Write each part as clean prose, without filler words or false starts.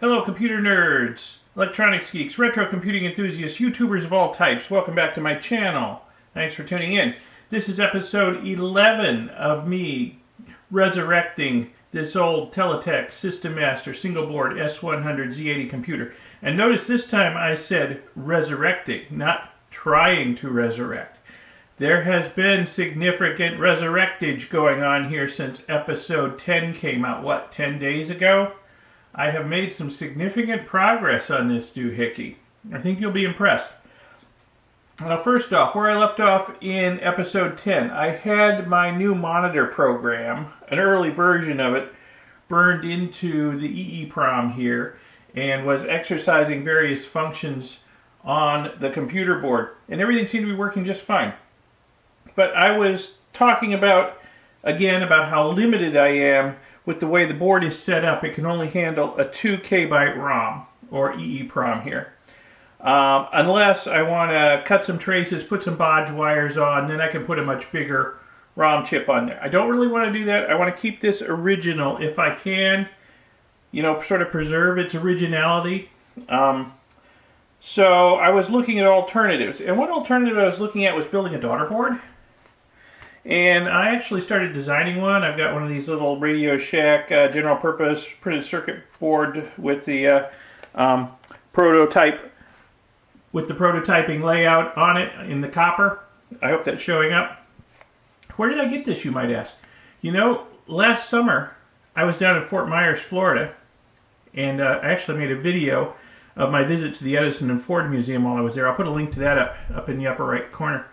Hello computer nerds, electronics geeks, retro computing enthusiasts, YouTubers of all types. Welcome back to my channel. Thanks for tuning in. This is episode 11 of me resurrecting this old Teletek Systemaster single board S-100 Z80 computer. And notice this time I said resurrecting, not trying to resurrect. There has been significant resurrectage going on here since episode 10 came out, 10 days ago? I have made some significant progress on this doohickey. I think you'll be impressed. Now, first off, where I left off in episode 10, I had my new monitor program, an early version of it, burned into the EEPROM here and was exercising various functions on the computer board. And everything seemed to be working just fine. But I was talking about how limited I am with the way the board is set up. It can only handle a 2 KB ROM, or EEPROM here. Unless I want to cut some traces, put some bodge wires on, then I can put a much bigger ROM chip on there. I don't really want to do that. I want to keep this original if I can, sort of preserve its originality. So I was looking at alternatives. And one alternative I was looking at was building a daughter board. And I actually started designing one. I've got one of these little Radio Shack general purpose printed circuit board with the prototyping layout on it in the copper. I hope that's showing up. Where did I get this, you might ask? Last summer I was down in Fort Myers, Florida, and I actually made a video of my visit to the Edison and Ford Museum while I was there. I'll put a link to that up in the upper right corner.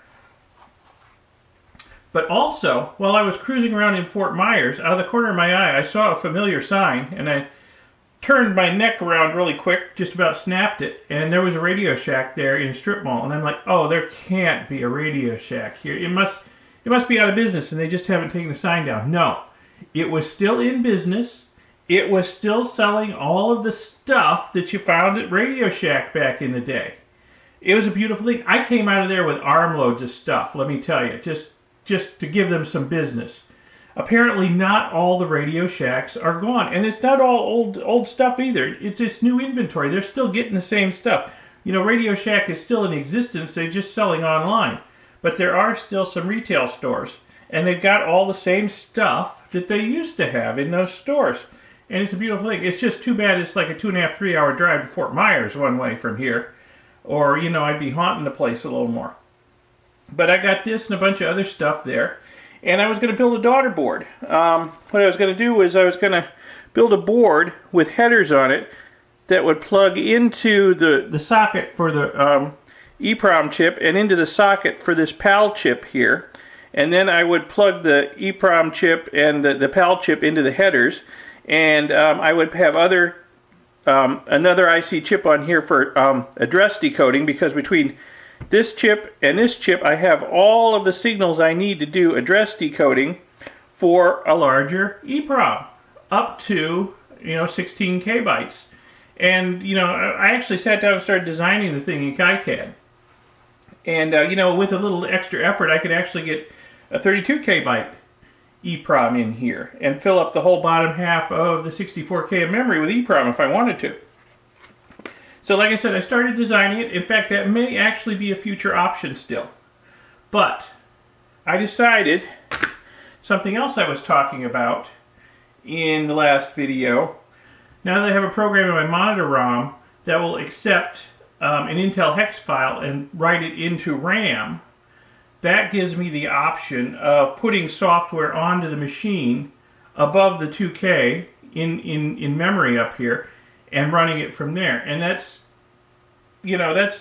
But also, while I was cruising around in Fort Myers, out of the corner of my eye, I saw a familiar sign, and I turned my neck around really quick, just about snapped it, and there was a Radio Shack there in a strip mall, and I'm like, oh, there can't be a Radio Shack here. It must be out of business, and they just haven't taken the sign down. No, it was still in business. It was still selling all of the stuff that you found at Radio Shack back in the day. It was a beautiful thing. I came out of there with armloads of stuff, let me tell you, just to give them some business. Apparently not all the Radio Shacks are gone. And it's not all old stuff either. It's new inventory. They're still getting the same stuff. Radio Shack is still in existence. They're just selling online. But there are still some retail stores. And they've got all the same stuff that they used to have in those stores. And it's a beautiful thing. It's just too bad it's like a 2.5, 3 hour drive to Fort Myers one way from here. Or, I'd be haunting the place a little more. But I got this and a bunch of other stuff there. And I was going to build a daughter board. What I was going to do was I was going to build a board with headers on it that would plug into the socket for the EEPROM chip and into the socket for this PAL chip here. And then I would plug the EEPROM chip and the PAL chip into the headers. And I would have another IC chip on here for address decoding, because between this chip and this chip, I have all of the signals I need to do address decoding for a larger EEPROM, up to 16 KB. And I actually sat down and started designing the thing in KiCad. And with a little extra effort, I could actually get a 32 KB EEPROM in here and fill up the whole bottom half of the 64K of memory with EEPROM if I wanted to. So like I said, I started designing it. In fact, that may actually be a future option still. But I decided something else I was talking about in the last video. Now that I have a program in my monitor ROM that will accept an Intel hex file and write it into RAM, that gives me the option of putting software onto the machine above the 2K in memory up here, and running it from there. And that's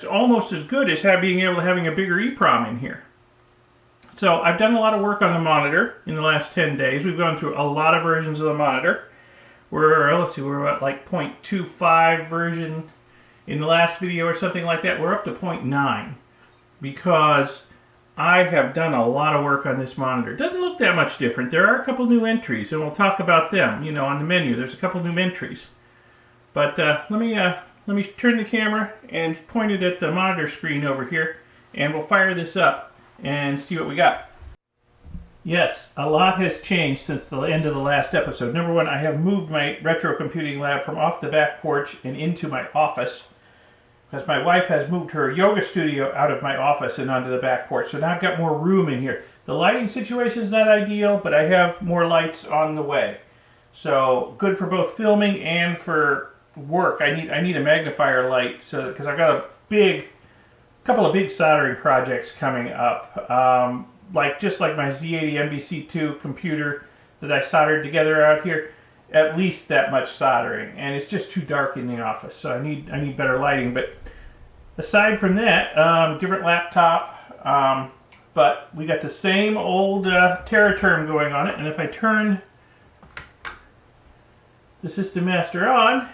almost as good as having a bigger EEPROM in here. So I've done a lot of work on the monitor in the last 10 days. We've gone through a lot of versions of the monitor. We're at like 0.25 version in the last video or something like that. We're up to 0.9 because I have done a lot of work on this monitor. It doesn't look that much different. There are a couple new entries, and we'll talk about them. On the menu, there's a couple new entries. But let me turn the camera and point it at the monitor screen over here, and we'll fire this up and see what we got. Yes, a lot has changed since the end of the last episode. Number one, I have moved my retro computing lab from off the back porch and into my office because my wife has moved her yoga studio out of my office and onto the back porch. So now I've got more room in here. The lighting situation is not ideal, but I have more lights on the way. So good for both filming and for work. I need a magnifier light so because I've got a couple of big soldering projects coming up. Just like my Z80 MBC2 computer that I soldered together out here, at least that much soldering, and it's just too dark in the office, so I need better lighting. But aside from that, different laptop, but we got the same old Terraterm going on it, and if I turn the Systemaster on,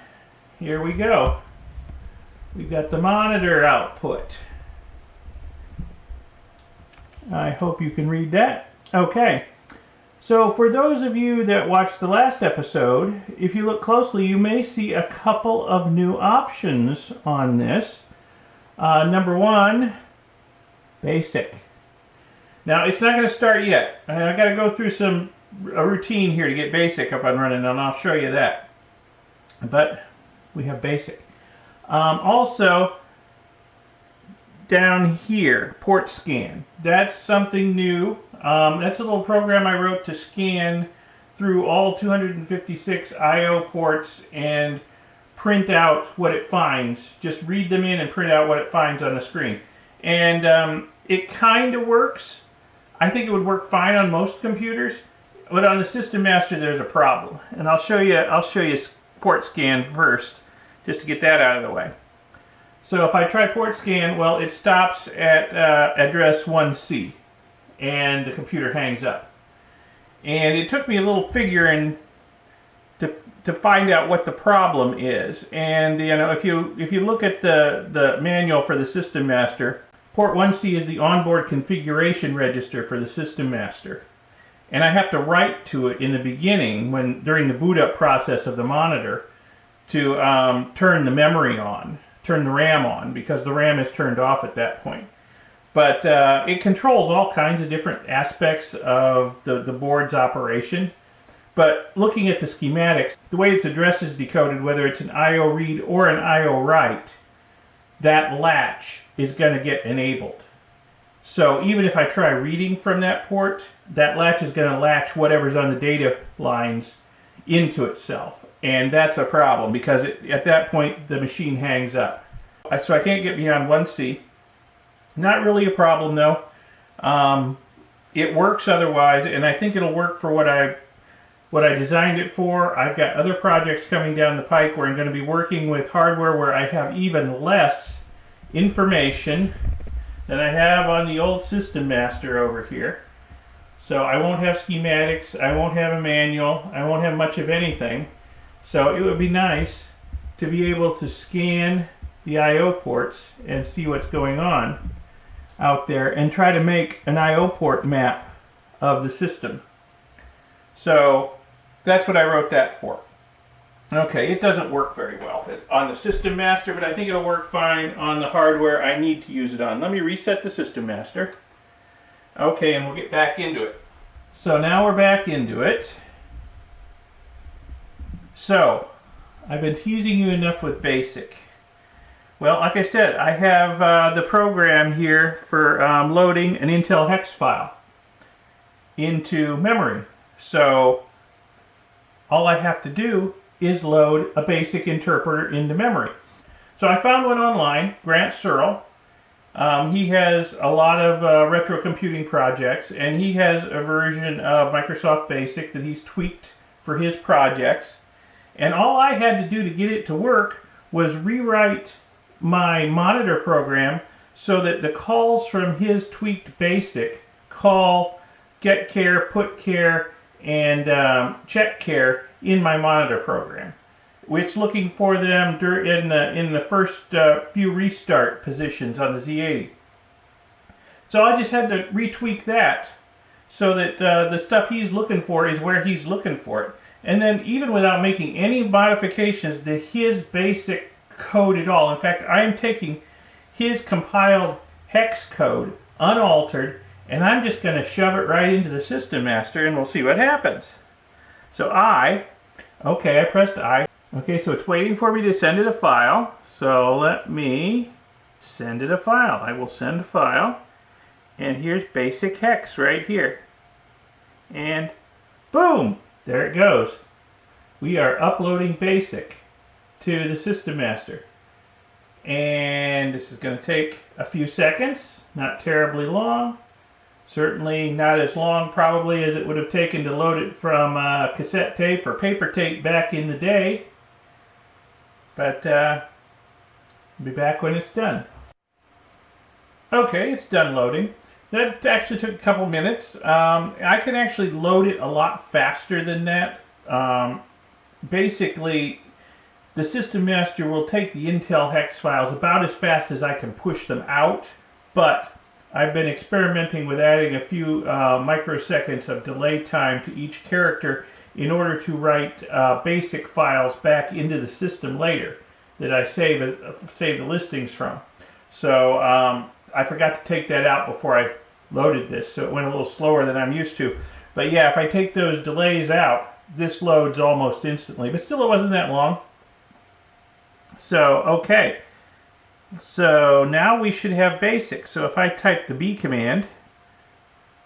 here we go. We've got the monitor output. I hope you can read that. Okay, so for those of you that watched the last episode, if you look closely, you may see a couple of new options on this. Number one, basic. Now, it's not going to start yet. I've got to go through a routine here to get basic up and running, and I'll show you that. But we have basic. Also, down here, port scan. That's something new. That's a little program I wrote to scan through all 256 I/O ports and print out what it finds. Just read them in and print out what it finds on the screen. And it kind of works. I think it would work fine on most computers, but on the Systemaster there's a problem. And I'll show you port scan first, just to get that out of the way. So if I try port scan, well, it stops at address 1C, and the computer hangs up. And it took me a little figuring to find out what the problem is. And if you look at the manual for the Systemaster, port 1C is the onboard configuration register for the Systemaster. And I have to write to it in the beginning, during the boot up process of the monitor, to turn the memory on. Turn the RAM on, because the RAM is turned off at that point. But it controls all kinds of different aspects of the board's operation. But looking at the schematics, the way its address is decoded, whether it's an I/O read or an I/O write, that latch is going to get enabled. So even if I try reading from that port, that latch is going to latch whatever's on the data lines into itself. And that's a problem, because at that point the machine hangs up. So I can't get beyond 1C. Not really a problem though. It works otherwise, and I think it'll work for what I designed it for. I've got other projects coming down the pike where I'm going to be working with hardware where I have even less information than I have on the old Systemaster over here. So I won't have schematics, I won't have a manual, I won't have much of anything. So it would be nice to be able to scan the I/O ports and see what's going on out there and try to make an I/O port map of the system. So that's what I wrote that for. Okay, it doesn't work very well on the Systemaster, but I think it'll work fine on the hardware I need to use it on. Let me reset the Systemaster. Okay, and we'll get back into it. So now we're back into it. So, I've been teasing you enough with BASIC. Well, like I said, I have the program here for loading an Intel hex file into memory. So, all I have to do is load a BASIC interpreter into memory. So I found one online, Grant Searle. He has a lot of retro computing projects, and he has a version of Microsoft BASIC that he's tweaked for his projects. And all I had to do to get it to work was rewrite my monitor program so that the calls from his tweaked BASIC call get care, put care, and check care in my monitor program. It's looking for them in the first few restart positions on the Z80. So I just had to retweak that so that the stuff he's looking for is where he's looking for it. And then even without making any modifications to his basic code at all, in fact, I am taking his compiled hex code, unaltered, And I'm just going to shove it right into the Systemaster and we'll see what happens. So I pressed I. Okay, so it's waiting for me to send it a file. So let me send it a file. I will send a file. And here's basic hex right here. And boom! There it goes. We are uploading basic to the Systemaster. And this is going to take a few seconds, not terribly long. Certainly not as long probably as it would have taken to load it from cassette tape or paper tape back in the day. But I'll be back when it's done. Okay, it's done loading. That actually took a couple minutes. I can actually load it a lot faster than that. Basically, the Systemaster will take the Intel hex files about as fast as I can push them out, but I've been experimenting with adding a few microseconds of delay time to each character in order to write basic files back into the system later that I save the listings from. So I forgot to take that out before I loaded this, so it went a little slower than I'm used to. But yeah, if I take those delays out, this loads almost instantly. But still, it wasn't that long. So, okay. So now we should have basic. So if I type the B command,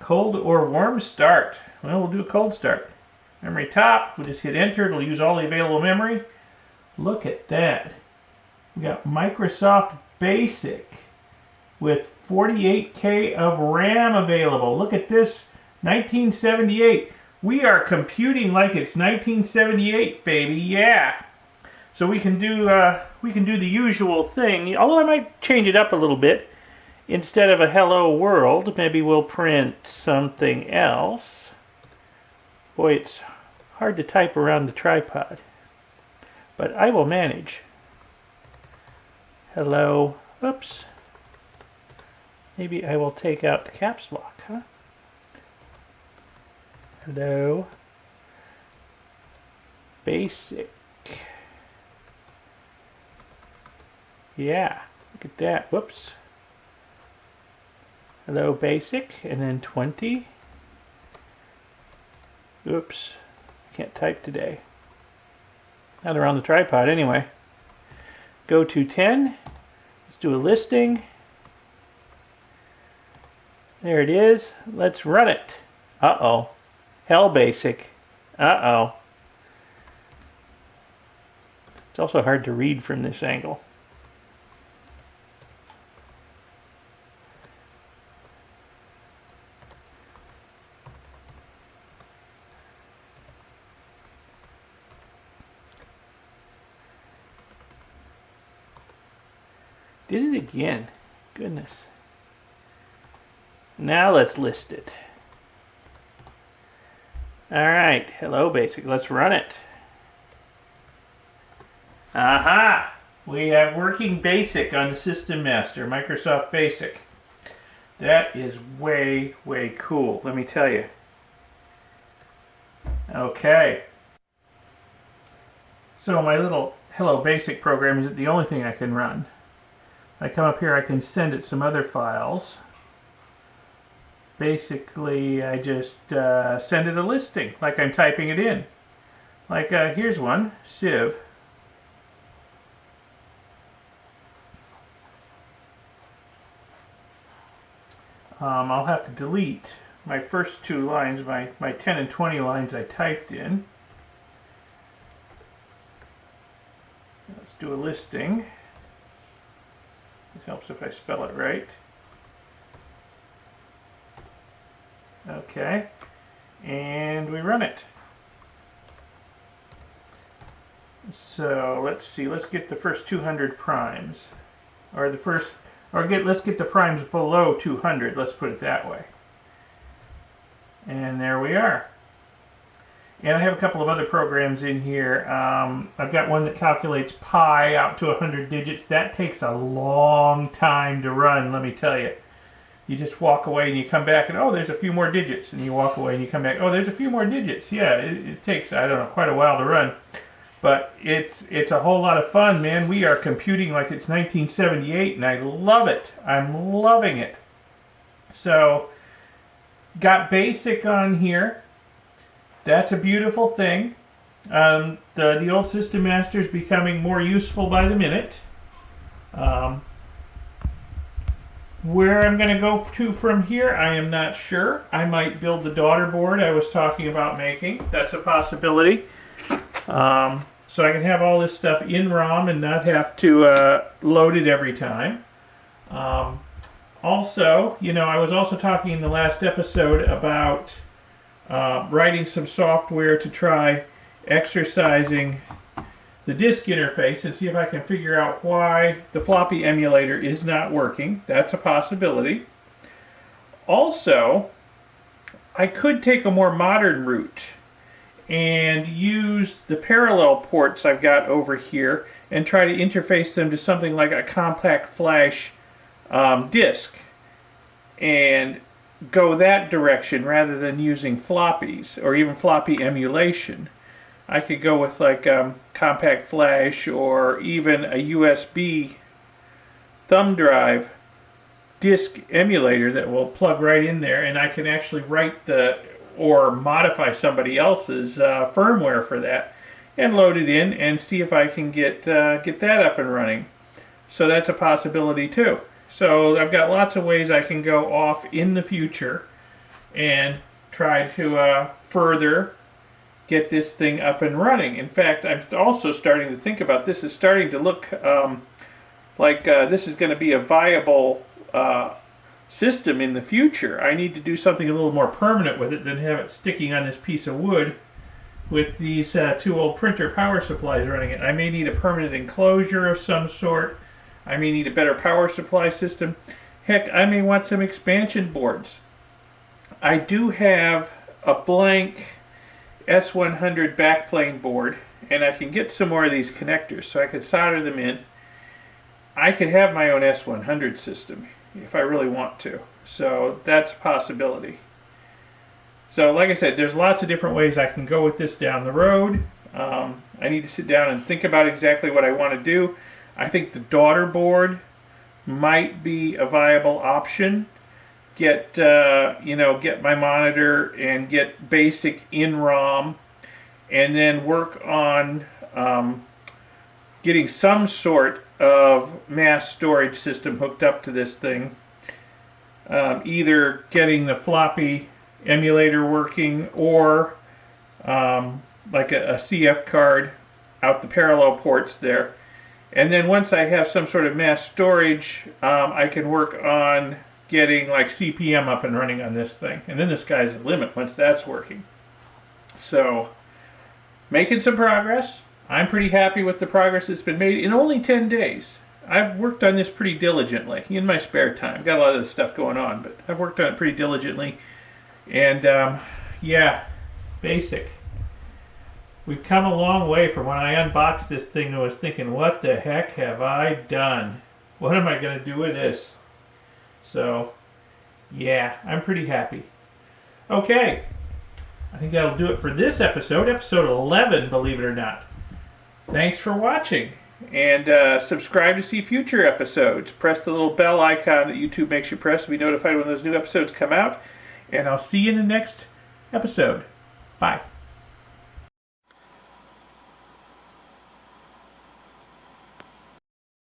cold or warm start. Well, we'll do a cold start. Memory top, we'll just hit enter. It'll use all the available memory. Look at that. We got Microsoft Basic with 48K of RAM available. Look at this, 1978. We are computing like it's 1978, baby. Yeah. So we can do the usual thing. Although I might change it up a little bit. Instead of a hello world, maybe we'll print something else. Boy, it's hard to type around the tripod, but I will manage. Hello. Oops. Maybe I will take out the caps lock, huh? Hello. Basic. Yeah, look at that. Whoops. Hello, basic, and then 20. Oops. Can't type today. Not around the tripod, anyway. Go to 10. Let's do a listing. There it is. Let's run it. Uh-oh. Hell basic. Uh-oh. It's also hard to read from this angle. Did it again. Goodness. Now let's list it. Alright, hello basic. Let's run it. Aha! We have working basic on the Systemaster, Microsoft Basic. That is way, way cool, let me tell you. Okay. So my little hello basic program isn't the only thing I can run. I come up here, I can send it some other files. Basically, I just send it a listing, like I'm typing it in. Like, here's one, Civ. I'll have to delete my first two lines, my 10 and 20 lines I typed in. Let's do a listing. This helps if I spell it right. Okay, and we run it. So let's see, let's get the first 200 primes, or let's get the primes below 200, let's put it that way. And there we are. And I have a couple of other programs in here. I've got one that calculates pi out to 100 digits. That takes a long time to run, let me tell you. You just walk away and you come back and, oh, there's a few more digits. And you walk away and you come back, oh, there's a few more digits. Yeah, it takes, I don't know, quite a while to run. But it's a whole lot of fun, man. We are computing like it's 1978, and I love it. I'm loving it. So Got basic on here. That's a beautiful thing. The old Systemaster is becoming more useful by the minute. Where I'm going to go to from here, I am not sure. I might build the daughter board I was talking about making. That's a possibility. So I can have all this stuff in ROM and not have to load it every time. Also, I was also talking in the last episode about writing some software to try exercising the disk interface and see if I can figure out why the floppy emulator is not working. That's a possibility. Also, I could take a more modern route and use the parallel ports I've got over here and try to interface them to something like a compact flash disk and go that direction rather than using floppies or even floppy emulation. I could go with like compact flash or even a USB thumb drive disk emulator that will plug right in there, and I can actually write or modify somebody else's firmware for that and load it in and see if I can get that up and running. So that's a possibility too. So I've got lots of ways I can go off in the future and try to further get this thing up and running. In fact, I'm also starting to think about this. Is starting to look like this is going to be a viable system in the future. I need to do something a little more permanent with it than have it sticking on this piece of wood with these two old printer power supplies running it. I may need a permanent enclosure of some sort. I may need a better power supply system. Heck, I may want some expansion boards. I do have a blank S-100 backplane board, and I can get some more of these connectors so I could solder them in. I could have my own S-100 system if I really want to. So that's a possibility. So like I said, there's lots of different ways I can go with this down the road. I need to sit down and think about exactly what I want to do. I think the daughter board might be a viable option. Get my monitor and get basic in ROM, and then work on getting some sort of mass storage system hooked up to this thing. Either getting the floppy emulator working or like a CF card out the parallel ports there. And then once I have some sort of mass storage, I can work on getting like CPM up and running on this thing. And then the sky's the limit once that's working. So, making some progress. I'm pretty happy with the progress that's been made in only 10 days. I've worked on this pretty diligently in my spare time. Got a lot of this stuff going on, but I've worked on it pretty diligently. And yeah, basic. We've come a long way from when I unboxed this thing and was thinking, what the heck have I done? What am I going to do with this? So, yeah, I'm pretty happy. Okay, I think that'll do it for this episode, episode 11, believe it or not. Thanks for watching, and subscribe to see future episodes. Press the little bell icon that YouTube makes you press to be notified when those new episodes come out, and I'll see you in the next episode. Bye.